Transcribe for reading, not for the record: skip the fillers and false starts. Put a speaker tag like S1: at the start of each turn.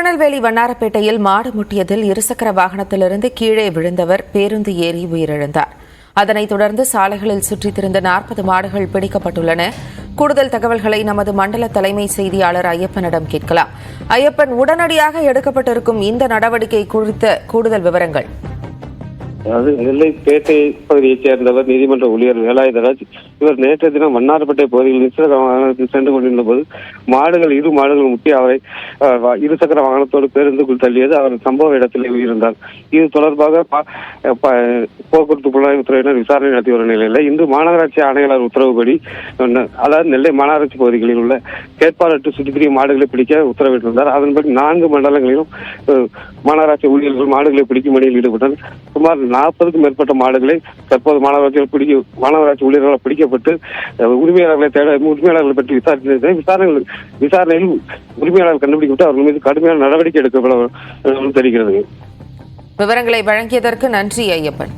S1: திருநெல்வேலி வண்ணாரப்பேட்டையில் மாடு முட்டியதில் இருசக்கர வாகனத்திலிருந்து கீழே விழுந்தவர் பேருந்து ஏறி உயிரிழந்தார். அதனைத் தொடர்ந்து சாலைகளில் சுற்றித் திரிந்த 40 மாடுகள் பிடிக்கப்பட்டுள்ளன. கூடுதல் தகவல்களை நமது மண்டல தலைமை செய்தியாளர் ஐயப்பனிடம் கேட்கலாம். ஐயப்பன், உடனடியாக எடுக்கப்பட்டிருக்கும் இந்த நடவடிக்கை குறித்த கூடுதல் விவரங்கள்.
S2: அதாவது நெல்லை பேட்டை பகுதியைச் சேர்ந்தவர் நீதிமன்ற ஊழியர் வேலாயுதராஜ். இவர் நேற்றைய தினம் வண்ணாரப்பேட்டை பகுதியில் இருசக்கர வாகனத்தில் சென்று கொண்டிருந்த போது இரு மாடுகள் முட்டி அவரை இருசக்கர வாகனத்தோடு பேருந்துக்குள் தள்ளியது. அவர் சம்பவ இடத்தில் உயிரிழந்தார். இது தொடர்பாக போக்குவரத்து புலனாய்வுத்துறையினர் விசாரணை நடத்தி வரும் நிலையில் இன்று மாநகராட்சி ஆணையாளர் உத்தரவுப்படி, அதாவது நெல்லை மாநகராட்சி பகுதிகளில் உள்ள கேட்பாளட்டு சுற்றித்திரிய மாடுகளை பிடிக்க உத்தரவிட்டிருந்தார். அதன்படி 4 மண்டலங்களிலும் மாநகராட்சி ஊழியர்கள் மாடுகளை பிடிக்கும் பணியில் ஈடுபட்டனர். சுமார் 40க்கும் மேற்பட்ட மாடுகளை தற்போது மாநகராட்சி ஊழியர்களால் பிடிக்கப்பட்டு உரிமையாளர்களை பற்றி விசாரணையில் உரிமையாளர்கள் கண்டுபிடிக்கப்பட்டு அவர்கள் மீது கடுமையான நடவடிக்கை எடுக்கப்பட தெரிகிறது.
S1: விவரங்களை வழங்கியதற்கு நன்றி ஐயப்பன்.